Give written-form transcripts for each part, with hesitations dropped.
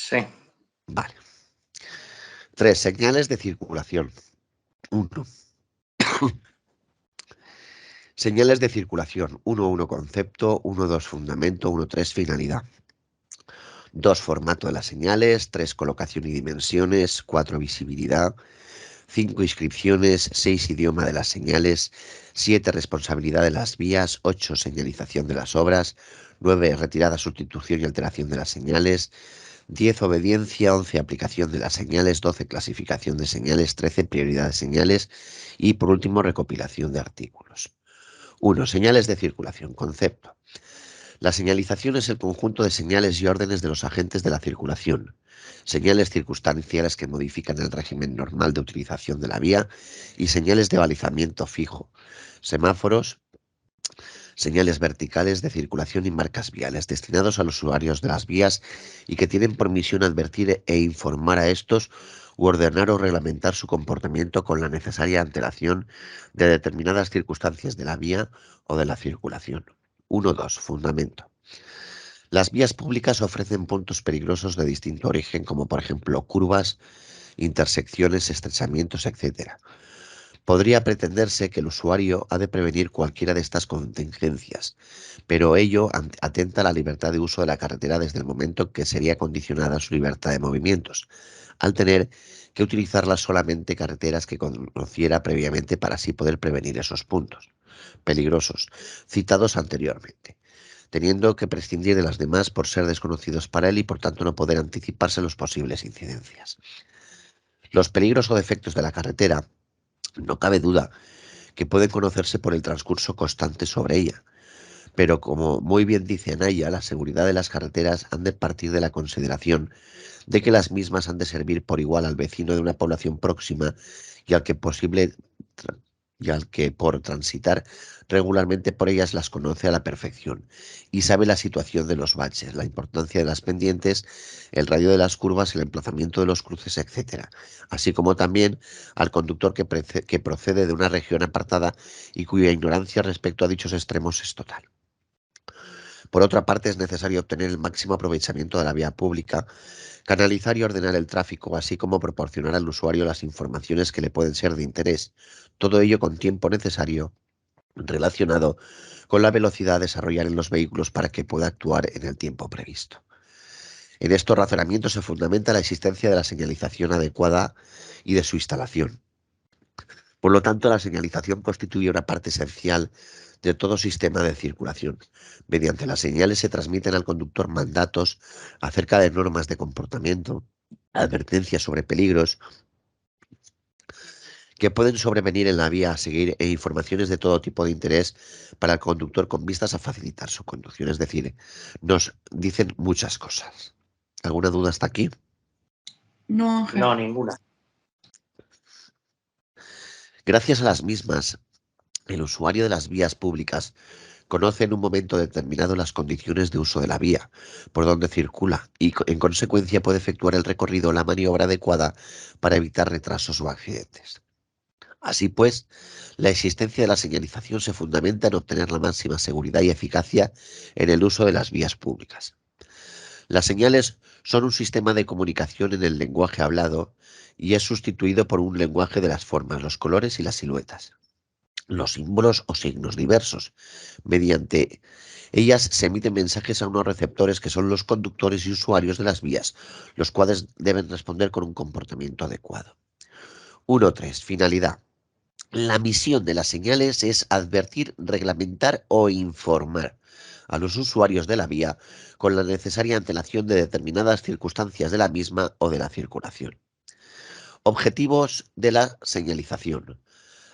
Sí. Vale. 3. Señales de circulación. 1. Señales de circulación. 1.1 concepto, 1.2 fundamento, 1.3 finalidad. 2. Formato de las señales, 3. Colocación y dimensiones, 4. Visibilidad, 5. Inscripciones, 6. Idioma de las señales, 7. Responsabilidad de las vías, 8. Señalización de las obras, 9. Retirada, sustitución y alteración de las señales, 10. Obediencia, 11. Aplicación de las señales, 12. Clasificación de señales, 13. Prioridad de señales y, por último, recopilación de artículos. 1. Señales de circulación. Concepto. La señalización es el conjunto de señales y órdenes de los agentes de la circulación. Señales circunstanciales que modifican el régimen normal de utilización de la vía y señales de balizamiento fijo. Semáforos, señales verticales de circulación y marcas viales destinados a los usuarios de las vías y que tienen por misión advertir e informar a estos u ordenar o reglamentar su comportamiento con la necesaria antelación de determinadas circunstancias de la vía o de la circulación. 1.2. Fundamento. Las vías públicas ofrecen puntos peligrosos de distinto origen, como por ejemplo curvas, intersecciones, estrechamientos, etc. Podría pretenderse que el usuario ha de prevenir cualquiera de estas contingencias, pero ello atenta a la libertad de uso de la carretera desde el momento en que sería condicionada su libertad de movimientos, al tener que utilizarlas solamente carreteras que conociera previamente para así poder prevenir esos puntos peligrosos citados anteriormente, teniendo que prescindir de las demás por ser desconocidos para él y por tanto no poder anticiparse a las posibles incidencias. Los peligros o defectos de la carretera, no cabe duda, que pueden conocerse por el transcurso constante sobre ella, pero como muy bien dice Anaya, la seguridad de las carreteras han de partir de la consideración de que las mismas han de servir por igual al vecino de una población próxima y al que por transitar regularmente por ellas las conoce a la perfección y sabe la situación de los baches, la importancia de las pendientes, el radio de las curvas, el emplazamiento de los cruces, etc. Así como también al conductor que procede de una región apartada y cuya ignorancia respecto a dichos extremos es total. Por otra parte, es necesario obtener el máximo aprovechamiento de la vía pública, canalizar y ordenar el tráfico, así como proporcionar al usuario las informaciones que le pueden ser de interés, todo ello con tiempo necesario relacionado con la velocidad a desarrollar en los vehículos para que pueda actuar en el tiempo previsto. En estos razonamientos se fundamenta la existencia de la señalización adecuada y de su instalación. Por lo tanto, la señalización constituye una parte esencial de todo sistema de circulación. Mediante las señales se transmiten al conductor mandatos acerca de normas de comportamiento, advertencias sobre peligros que pueden sobrevenir en la vía a seguir e informaciones de todo tipo de interés para el conductor con vistas a facilitar su conducción. Es decir, nos dicen muchas cosas. ¿Alguna duda hasta aquí? No, Ángel. No, ninguna. Gracias a las mismas, el usuario de las vías públicas conoce en un momento determinado las condiciones de uso de la vía, por donde circula, y en consecuencia puede efectuar el recorrido o la maniobra adecuada para evitar retrasos o accidentes. Así pues, la existencia de la señalización se fundamenta en obtener la máxima seguridad y eficacia en el uso de las vías públicas. Las señales son un sistema de comunicación en el lenguaje hablado y es sustituido por un lenguaje de las formas, los colores y las siluetas, los símbolos o signos diversos. Mediante ellas se emiten mensajes a unos receptores que son los conductores y usuarios de las vías, los cuales deben responder con un comportamiento adecuado. 1.3. Finalidad. La misión de las señales es advertir, reglamentar o informar a los usuarios de la vía con la necesaria antelación de determinadas circunstancias de la misma o de la circulación. Objetivos de la señalización: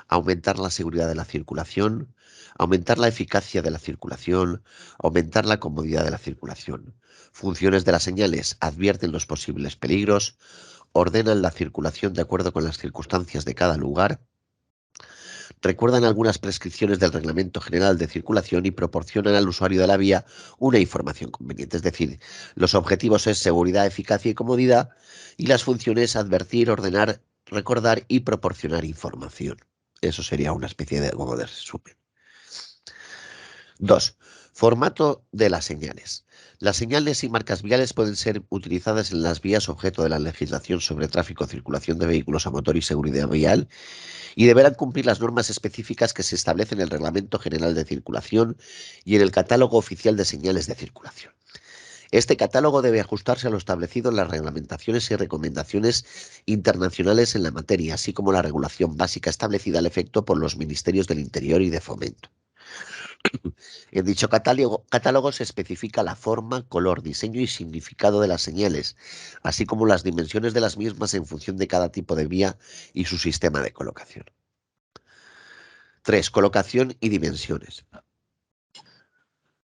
aumentar la seguridad de la circulación, aumentar la eficacia de la circulación, aumentar la comodidad de la circulación. Funciones de las señales: advierten los posibles peligros, ordenan la circulación de acuerdo con las circunstancias de cada lugar, recuerdan algunas prescripciones del Reglamento General de Circulación y proporcionan al usuario de la vía una información conveniente. Es decir, los objetivos es seguridad, eficacia y comodidad, y las funciones advertir, ordenar, recordar y proporcionar información. Eso sería una especie de resumen. 2. Formato de las señales. Las señales y marcas viales pueden ser utilizadas en las vías objeto de la legislación sobre tráfico, circulación de vehículos a motor y seguridad vial y deberán cumplir las normas específicas que se establecen en el Reglamento General de Circulación y en el Catálogo Oficial de Señales de Circulación. Este catálogo debe ajustarse a lo establecido en las reglamentaciones y recomendaciones internacionales en la materia, así como la regulación básica establecida al efecto por los Ministerios del Interior y de Fomento. En dicho catálogo se especifica la forma, color, diseño y significado de las señales, así como las dimensiones de las mismas en función de cada tipo de vía y su sistema de colocación. 3. Colocación y dimensiones.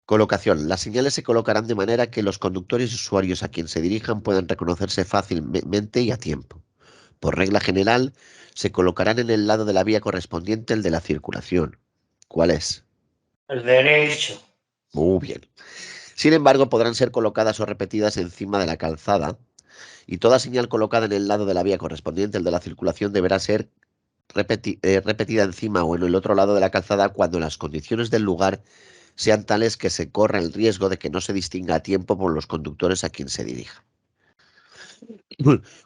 Colocación. Las señales se colocarán de manera que los conductores y usuarios a quien se dirijan puedan reconocerse fácilmente y a tiempo. Por regla general, se colocarán en el lado de la vía correspondiente al de la circulación. ¿Cuál es? El derecho. Muy bien. Sin embargo, podrán ser colocadas o repetidas encima de la calzada y toda señal colocada en el lado de la vía correspondiente al de la circulación deberá ser repetida encima o en el otro lado de la calzada cuando las condiciones del lugar sean tales que se corra el riesgo de que no se distinga a tiempo por los conductores a quien se dirija.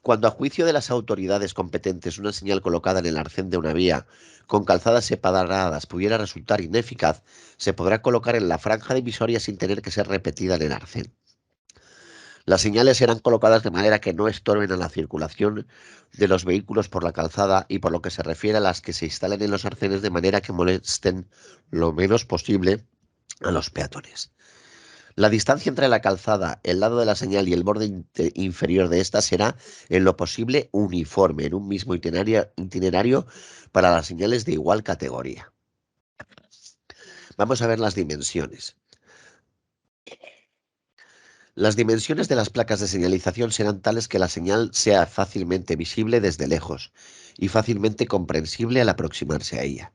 Cuando a juicio de las autoridades competentes una señal colocada en el arcén de una vía con calzadas separadas pudiera resultar ineficaz, se podrá colocar en la franja divisoria sin tener que ser repetida en el arcén. Las señales serán colocadas de manera que no estorben a la circulación de los vehículos por la calzada y por lo que se refiere a las que se instalen en los arcenes de manera que molesten lo menos posible a los peatones. La distancia entre la calzada, el lado de la señal y el borde inferior de esta será, en lo posible, uniforme en un mismo itinerario para las señales de igual categoría. Vamos a ver las dimensiones. Las dimensiones de las placas de señalización serán tales que la señal sea fácilmente visible desde lejos y fácilmente comprensible al aproximarse a ella.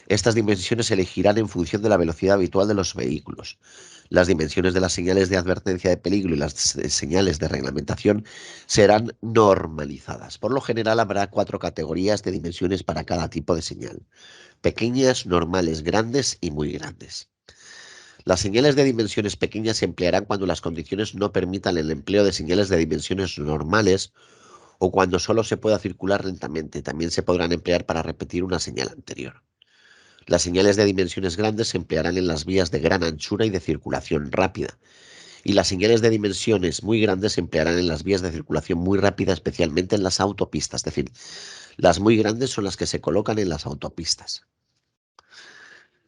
Estas dimensiones se elegirán en función de la velocidad habitual de los vehículos. Las dimensiones de las señales de advertencia de peligro y las señales de reglamentación serán normalizadas. Por lo general habrá 4 categorías de dimensiones para cada tipo de señal: pequeñas, normales, grandes y muy grandes. Las señales de dimensiones pequeñas se emplearán cuando las condiciones no permitan el empleo de señales de dimensiones normales o cuando solo se pueda circular lentamente. También se podrán emplear para repetir una señal anterior. Las señales de dimensiones grandes se emplearán en las vías de gran anchura y de circulación rápida. Y las señales de dimensiones muy grandes se emplearán en las vías de circulación muy rápida, especialmente en las autopistas. Es decir, las muy grandes son las que se colocan en las autopistas.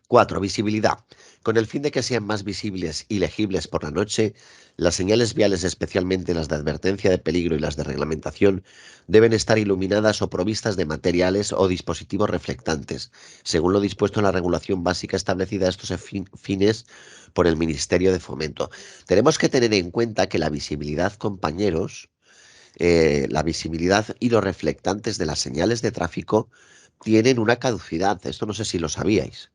4. Visibilidad. Con el fin de que sean más visibles y legibles por la noche, las señales viales, especialmente las de advertencia de peligro y las de reglamentación, deben estar iluminadas o provistas de materiales o dispositivos reflectantes, según lo dispuesto en la regulación básica establecida a estos fines por el Ministerio de Fomento. Tenemos que tener en cuenta que la visibilidad, compañeros, la visibilidad y los reflectantes de las señales de tráfico tienen una caducidad. Esto no sé si lo sabíais.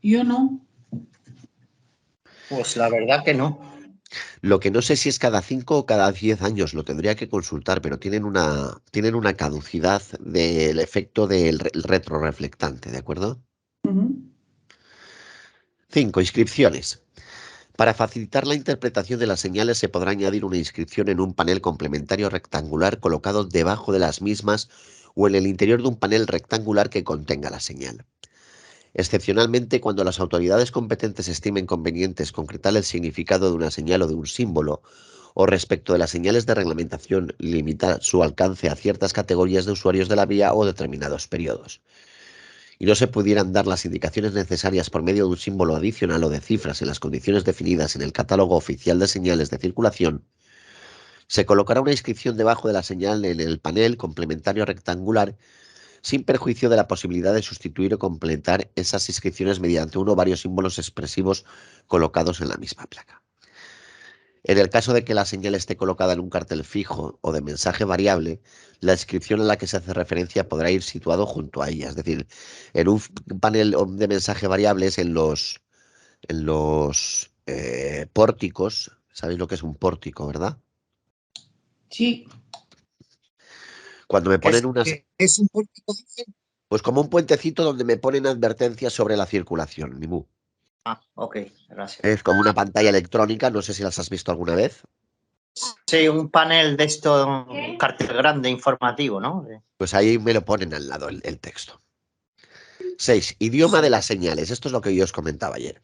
Yo no. Pues la verdad que no. Lo que no sé si es cada 5 o cada 10 años, lo tendría que consultar, pero tienen una caducidad del efecto del retroreflectante, ¿de acuerdo? Ujú. 5. Inscripciones. Para facilitar la interpretación de las señales se podrá añadir una inscripción en un panel complementario rectangular colocado debajo de las mismas o en el interior de un panel rectangular que contenga la señal. Excepcionalmente, cuando las autoridades competentes estimen convenientes concretar el significado de una señal o de un símbolo, o respecto de las señales de reglamentación, limitar su alcance a ciertas categorías de usuarios de la vía o determinados periodos, y no se pudieran dar las indicaciones necesarias por medio de un símbolo adicional o de cifras en las condiciones definidas en el Catálogo Oficial de Señales de Circulación, se colocará una inscripción debajo de la señal en el panel complementario rectangular sin perjuicio de la posibilidad de sustituir o completar esas inscripciones mediante uno o varios símbolos expresivos colocados en la misma placa. En el caso de que la señal esté colocada en un cartel fijo o de mensaje variable, la inscripción a la que se hace referencia podrá ir situado junto a ella. Es decir, en un panel de mensaje variables en los pórticos, ¿sabéis lo que es un pórtico, verdad? Sí. Cuando me ponen unas, Es un pórtico. pues como un puentecito donde me ponen advertencias sobre la circulación, Mimú. Ah, ok, gracias. Es como una pantalla electrónica, no sé si las has visto alguna vez. Sí, un panel de esto, un cartel grande informativo, ¿no? Pues ahí me lo ponen al lado el texto. 6. Idioma de las señales. Esto es lo que yo os comentaba ayer.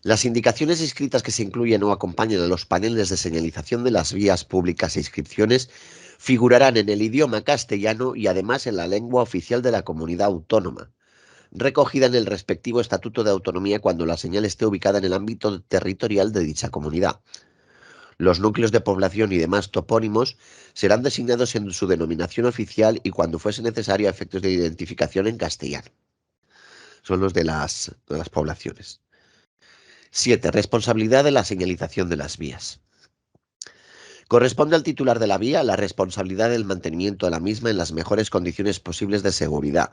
Las indicaciones escritas que se incluyen o acompañan a los paneles de señalización de las vías públicas e inscripciones figurarán en el idioma castellano y además en la lengua oficial de la comunidad autónoma, recogida en el respectivo Estatuto de Autonomía cuando la señal esté ubicada en el ámbito territorial de dicha comunidad. Los núcleos de población y demás topónimos serán designados en su denominación oficial y cuando fuese necesario a efectos de identificación en castellano. Son los de las poblaciones. 7. Responsabilidad de la señalización de las vías. Corresponde al titular de la vía la responsabilidad del mantenimiento de la misma en las mejores condiciones posibles de seguridad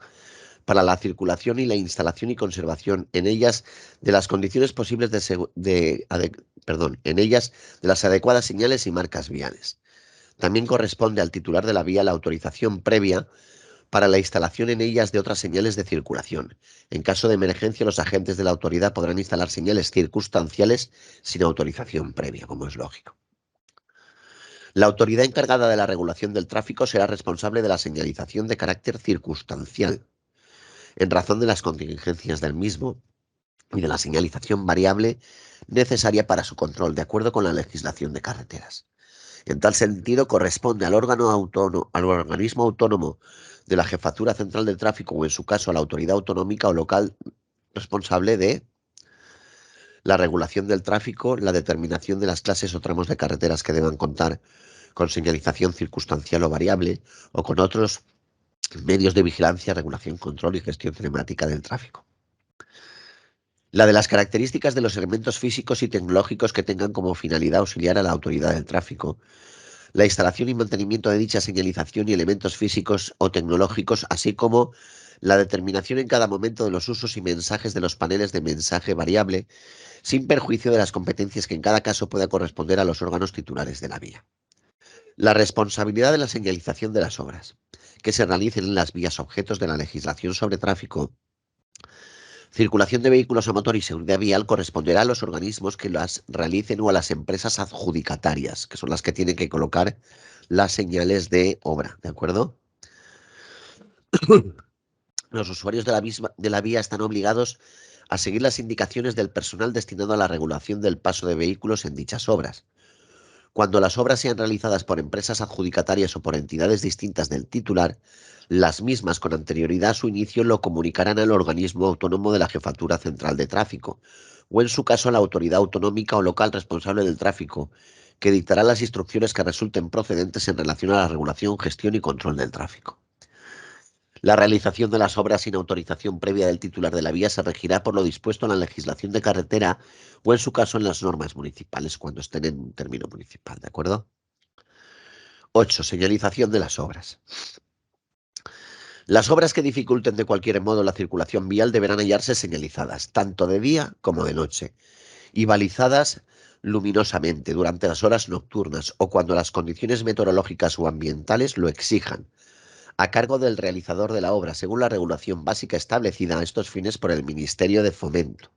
para la circulación y la instalación y conservación en ellas de las condiciones posibles en ellas de las adecuadas señales y marcas viales. También corresponde al titular de la vía la autorización previa para la instalación en ellas de otras señales de circulación. En caso de emergencia, los agentes de la autoridad podrán instalar señales circunstanciales sin autorización previa, como es lógico. La autoridad encargada de la regulación del tráfico será responsable de la señalización de carácter circunstancial, en razón de las contingencias del mismo y de la señalización variable necesaria para su control, de acuerdo con la legislación de carreteras. En tal sentido, corresponde al organismo autónomo de la Jefatura Central del Tráfico o, en su caso, a la autoridad autonómica o local responsable de la regulación del tráfico, la determinación de las clases o tramos de carreteras que deban contar con señalización circunstancial o variable o con otros medios de vigilancia, regulación, control y gestión telemática del tráfico. La de las características de los elementos físicos y tecnológicos que tengan como finalidad auxiliar a la autoridad del tráfico, la instalación y mantenimiento de dicha señalización y elementos físicos o tecnológicos, así como la determinación en cada momento de los usos y mensajes de los paneles de mensaje variable, sin perjuicio de las competencias que en cada caso pueda corresponder a los órganos titulares de la vía. La responsabilidad de la señalización de las obras que se realicen en las vías objetos de la legislación sobre tráfico, circulación de vehículos a motor y seguridad vial corresponderá a los organismos que las realicen o a las empresas adjudicatarias, que son las que tienen que colocar las señales de obra, ¿de acuerdo? Los usuarios de la vía están obligados a seguir las indicaciones del personal destinado a la regulación del paso de vehículos en dichas obras. Cuando las obras sean realizadas por empresas adjudicatarias o por entidades distintas del titular, las mismas con anterioridad a su inicio lo comunicarán al organismo autónomo de la Jefatura Central de Tráfico, o en su caso a la autoridad autonómica o local responsable del tráfico, que dictará las instrucciones que resulten procedentes en relación a la regulación, gestión y control del tráfico. La realización de las obras sin autorización previa del titular de la vía se regirá por lo dispuesto en la legislación de carretera o, en su caso, en las normas municipales cuando estén en un término municipal, ¿de acuerdo? 8. Señalización de las obras. Las obras que dificulten de cualquier modo la circulación vial deberán hallarse señalizadas, tanto de día como de noche, y balizadas luminosamente durante las horas nocturnas o cuando las condiciones meteorológicas o ambientales lo exijan, a cargo del realizador de la obra, según la regulación básica establecida a estos fines por el Ministerio de Fomento.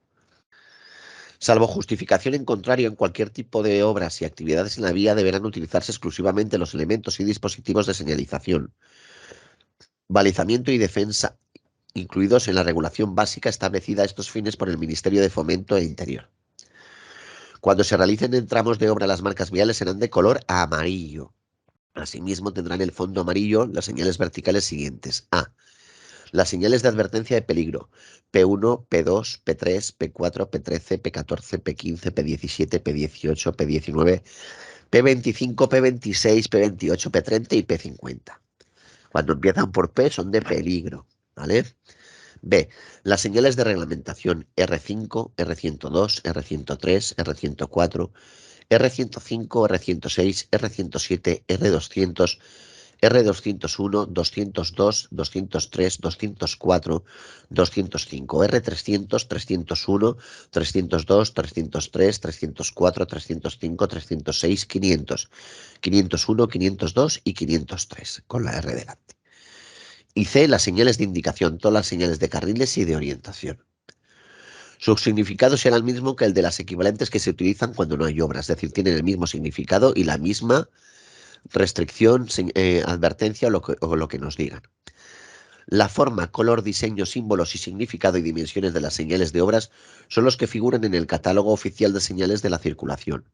Salvo justificación en contrario, en cualquier tipo de obras y actividades en la vía deberán utilizarse exclusivamente los elementos y dispositivos de señalización, balizamiento y defensa, incluidos en la regulación básica establecida a estos fines por el Ministerio de Fomento e Interior. Cuando se realicen en tramos de obra, las marcas viales serán de color amarillo. Asimismo, tendrán el fondo amarillo las señales verticales siguientes. A. Las señales de advertencia de peligro: P1, P2, P3, P4, P13, P14, P15, P17, P18, P19, P25, P26, P28, P30 y P50. Cuando empiezan por P son de peligro, ¿vale? B. Las señales de reglamentación: R5, R102, R103, R104, R105, R106, R107, R200, R201, 202, 203, 204, 205, R300, 301, 302, 303, 304, 305, 306, 500, 501, 502 y 503, con la R delante. Y C, las señales de indicación, todas las señales de carriles y de orientación. Su significado será el mismo que el de las equivalentes que se utilizan cuando no hay obra, es decir, tienen el mismo significado y la misma restricción, advertencia o lo que nos digan. La forma, color, diseño, símbolos y significado y dimensiones de las señales de obras son los que figuran en el catálogo oficial de señales de la circulación.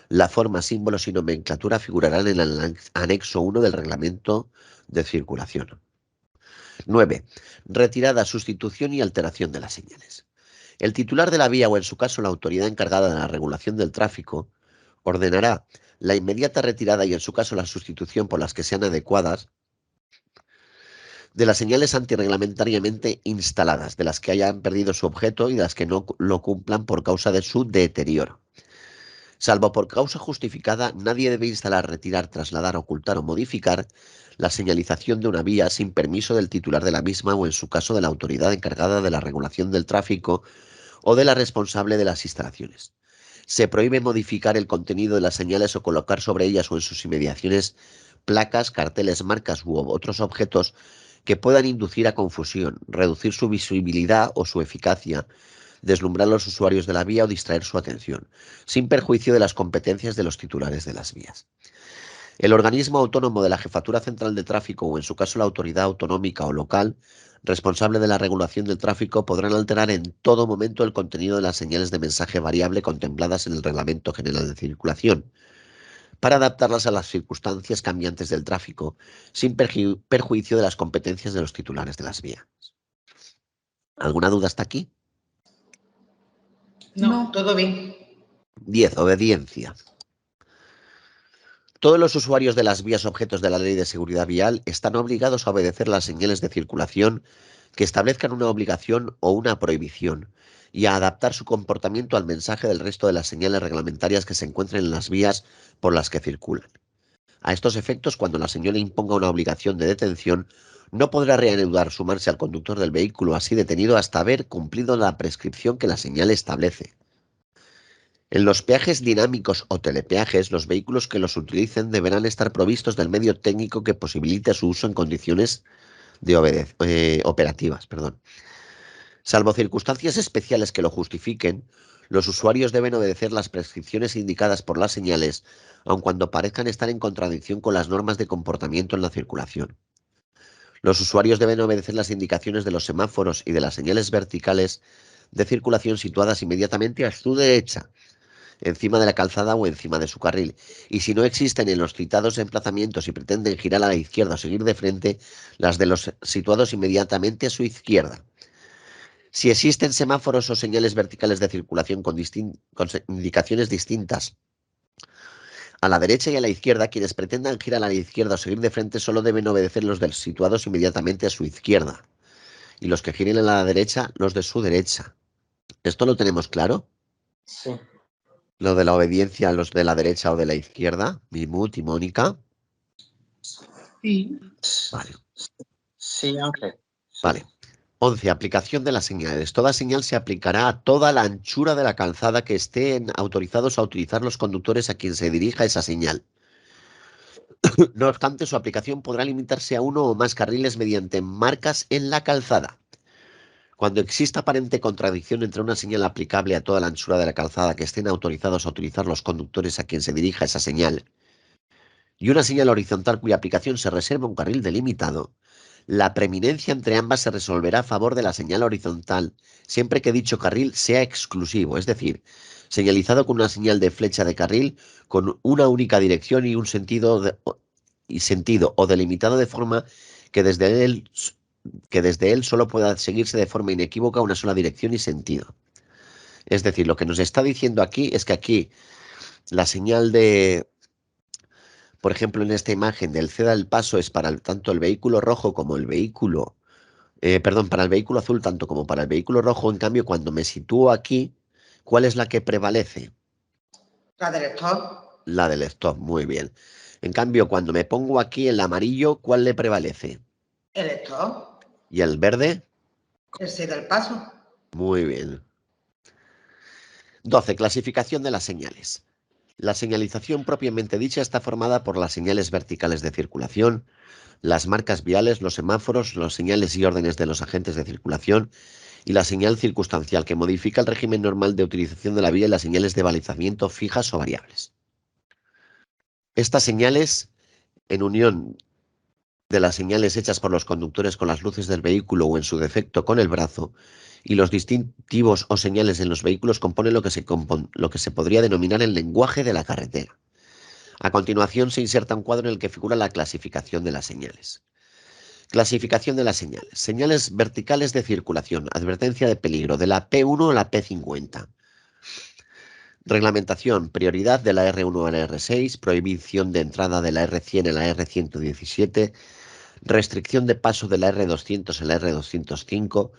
La forma, símbolos y nomenclatura figurarán en el anexo 1 del reglamento de circulación. 9. Retirada, sustitución y alteración de las señales. El titular de la vía o en su caso la autoridad encargada de la regulación del tráfico ordenará la inmediata retirada y en su caso la sustitución por las que sean adecuadas de las señales antirreglamentariamente instaladas, de las que hayan perdido su objeto y de las que no lo cumplan por causa de su deterioro. Salvo por causa justificada, nadie debe instalar, retirar, trasladar, ocultar o modificar la señalización de una vía sin permiso del titular de la misma o en su caso de la autoridad encargada de la regulación del tráfico o de la responsable de las instalaciones. Se prohíbe modificar el contenido de las señales o colocar sobre ellas o en sus inmediaciones placas, carteles, marcas u otros objetos que puedan inducir a confusión, reducir su visibilidad o su eficacia, deslumbrar a los usuarios de la vía o distraer su atención, sin perjuicio de las competencias de los titulares de las vías. El organismo autónomo de la Jefatura Central de Tráfico o en su caso la autoridad autonómica o local responsable de la regulación del tráfico podrán alterar en todo momento el contenido de las señales de mensaje variable contempladas en el Reglamento General de Circulación, para adaptarlas a las circunstancias cambiantes del tráfico, sin perjuicio de las competencias de los titulares de las vías. ¿Alguna duda hasta aquí? No. Todo bien. 10. Obediencia. Todos los usuarios de las vías objetos de la Ley de Seguridad Vial están obligados a obedecer las señales de circulación que establezcan una obligación o una prohibición y a adaptar su comportamiento al mensaje del resto de las señales reglamentarias que se encuentren en las vías por las que circulan. A estos efectos, cuando la señal imponga una obligación de detención, no podrá reanudar sumarse al conductor del vehículo así detenido hasta haber cumplido la prescripción que la señal establece. En los peajes dinámicos o telepeajes, los vehículos que los utilicen deberán estar provistos del medio técnico que posibilite su uso en condiciones de operativas. Salvo circunstancias especiales que lo justifiquen, los usuarios deben obedecer las prescripciones indicadas por las señales, aun cuando parezcan estar en contradicción con las normas de comportamiento en la circulación. Los usuarios deben obedecer las indicaciones de los semáforos y de las señales verticales de circulación situadas inmediatamente a su derecha, encima de la calzada o encima de su carril, y si no existen en los citados emplazamientos y pretenden girar a la izquierda o seguir de frente, las de los situados inmediatamente a su izquierda. Si existen semáforos o señales verticales de circulación con indicaciones distintas a la derecha y a la izquierda, quienes pretendan girar a la izquierda o seguir de frente solo deben obedecer los de los situados inmediatamente a su izquierda, y los que giren a la derecha, los de su derecha. ¿Esto lo tenemos claro? Sí. Lo de la obediencia a los de la derecha o de la izquierda, Mimut y Mónica. Sí. Vale. Sí, Ángel. Vale. 11. Aplicación de las señales. Toda señal se aplicará a toda la anchura de la calzada que estén autorizados a utilizar los conductores a quien se dirija esa señal. No obstante, su aplicación podrá limitarse a uno o más carriles mediante marcas en la calzada. Cuando exista aparente contradicción entre una señal aplicable a toda la anchura de la calzada que estén autorizados a utilizar los conductores a quien se dirija esa señal y una señal horizontal cuya aplicación se reserva un carril delimitado, la preeminencia entre ambas se resolverá a favor de la señal horizontal siempre que dicho carril sea exclusivo, es decir, señalizado con una señal de flecha de carril con una única dirección y un sentido o delimitado de forma que desde él solo pueda seguirse de forma inequívoca una sola dirección y sentido. Es decir, lo que nos está diciendo aquí es que aquí la señal de, por ejemplo, en esta imagen del ceda el paso es para tanto el vehículo rojo como el vehículo, para el vehículo azul tanto como para el vehículo rojo. En cambio, cuando me sitúo aquí, ¿cuál es la que prevalece? La del stop. La del stop, muy bien. En cambio, cuando me pongo aquí el amarillo, ¿cuál le prevalece? El stop. ¿Y el verde? El ceda el paso. Muy bien. 12. Clasificación de las señales. La señalización propiamente dicha está formada por las señales verticales de circulación, las marcas viales, los semáforos, las señales y órdenes de los agentes de circulación y la señal circunstancial, que modifica el régimen normal de utilización de la vía y las señales de balizamiento fijas o variables. Estas señales, en unión de las señales hechas por los conductores con las luces del vehículo o en su defecto con el brazo, y los distintivos o señales en los vehículos componen lo que se podría denominar el lenguaje de la carretera. A continuación se inserta un cuadro en el que figura la clasificación de las señales. Clasificación de las señales. Señales verticales de circulación, advertencia de peligro, de la P1 a la P50. Reglamentación, prioridad de la R1 a la R6, prohibición de entrada de la R100 a la R117, restricción de paso de la R200 a la R205,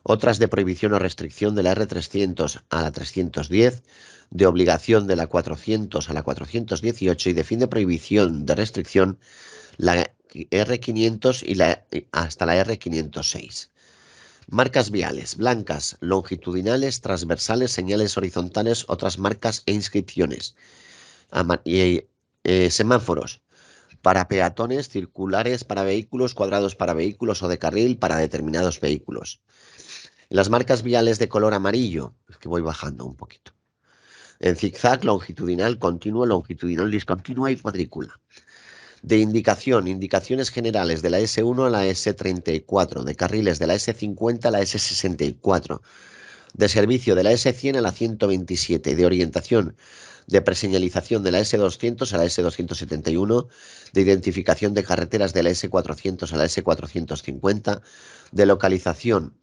otras de prohibición o restricción de la R300 a la 310, de obligación de la 400 a la 418 y de fin de prohibición de restricción la R500 y hasta la R506. Marcas viales, blancas, longitudinales, transversales, señales horizontales, otras marcas e inscripciones. Semáforos, para peatones, circulares para vehículos, cuadrados para vehículos o de carril para determinados vehículos. Las marcas viales de color amarillo, es que voy bajando un poquito. En zigzag, longitudinal, continuo, longitudinal, discontinua y cuadrícula. De indicación, indicaciones generales de la S1 a la S34, de carriles de la S50 a la S64, de servicio de la S100 a la 127, de orientación, de preseñalización de la S200 a la S271, de identificación de carreteras de la S400 a la S450, de localización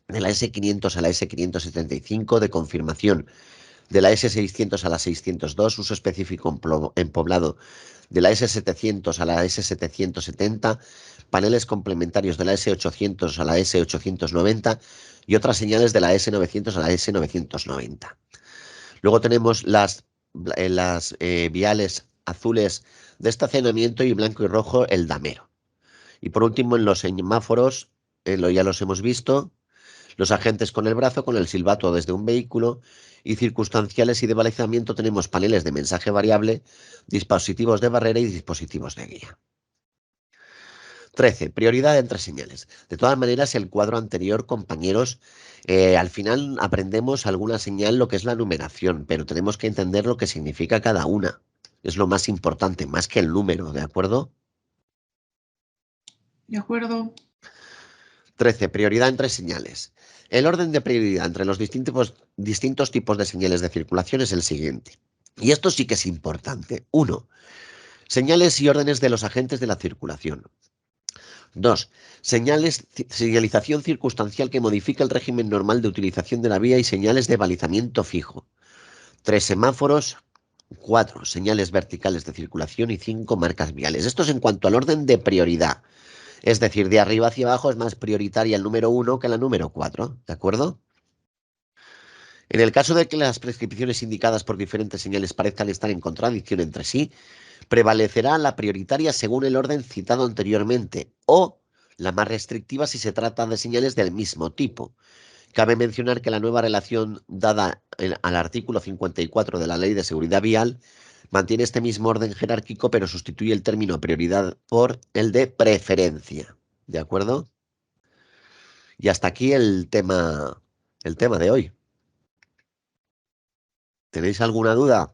de la S500 a la S575, de confirmación de la S600 a la 602, uso específico en poblado de la S700 a la S770, paneles complementarios de la S800 a la S890 y otras señales de la S900 a la S990. Luego tenemos las viales azules de estacionamiento y blanco y rojo el damero. Y por último, en los semáforos, ya los hemos visto, los agentes con el brazo, con el silbato desde un vehículo, y circunstanciales y de balizamiento tenemos paneles de mensaje variable, dispositivos de barrera y dispositivos de guía. 13. Prioridad entre señales. De todas maneras, el cuadro anterior, compañeros, al final aprendemos alguna señal, lo que es la numeración, pero tenemos que entender lo que significa cada una. Es lo más importante, más que el número, ¿de acuerdo? De acuerdo. 13. Prioridad entre señales. El orden de prioridad entre los distintos tipos de señales de circulación es el siguiente. Y esto sí que es importante. 1. Señales y órdenes de los agentes de la circulación. 2. Señalización circunstancial que modifica el régimen normal de utilización de la vía y señales de balizamiento fijo. 3. Semáforos. 4. Señales verticales de circulación y 5. Marcas viales. Esto es en cuanto al orden de prioridad. Es decir, de arriba hacia abajo es más prioritaria el número 1 que la número 4, ¿de acuerdo? En el caso de que las prescripciones indicadas por diferentes señales parezcan estar en contradicción entre sí, prevalecerá la prioritaria según el orden citado anteriormente o la más restrictiva si se trata de señales del mismo tipo. Cabe mencionar que la nueva relación dada al artículo 54 de la Ley de Seguridad Vial mantiene este mismo orden jerárquico, pero sustituye el término prioridad por el de preferencia. ¿De acuerdo? Y hasta aquí el tema de hoy. ¿Tenéis alguna duda?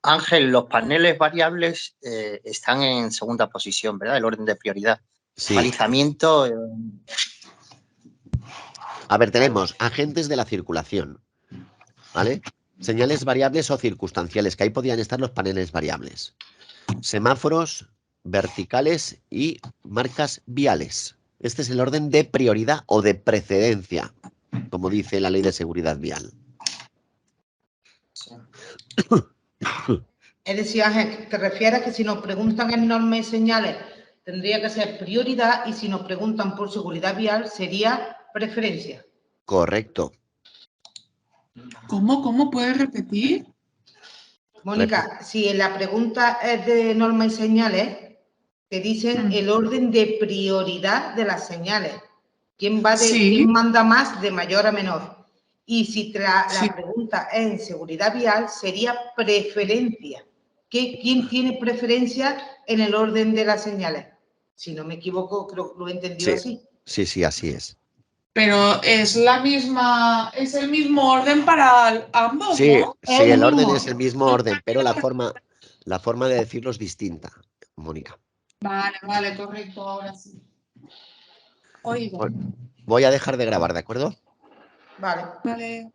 Ángel, los paneles variables están en segunda posición, ¿verdad? El orden de prioridad. Sí. Balizamiento. A ver, tenemos agentes de la circulación, ¿vale? Señales variables o circunstanciales, que ahí podían estar los paneles variables. Semáforos verticales y marcas viales. Este es el orden de prioridad o de precedencia, como dice la Ley de Seguridad Vial. Sí. Es decir, Ángel, ¿te refieres a que si nos preguntan en normas y señales tendría que ser prioridad y si nos preguntan por seguridad vial sería preferencia? Correcto. ¿Cómo? ¿Puedes repetir? Mónica, si en la pregunta es de normas y señales, te dicen el orden de prioridad de las señales. ¿Quién manda más de mayor a menor? Y si la pregunta es en seguridad vial, sería preferencia. ¿Quién tiene preferencia en el orden de las señales? Si no me equivoco, creo que lo he entendido así. Sí, sí, así es. Pero es el mismo orden para ambos, Sí, ¿no? sí, el orden mismo. es el mismo orden, pero la forma de decirlo es distinta, Mónica. Vale, correcto, ahora sí. Oigo. Voy a dejar de grabar, ¿de acuerdo? Vale. Vale.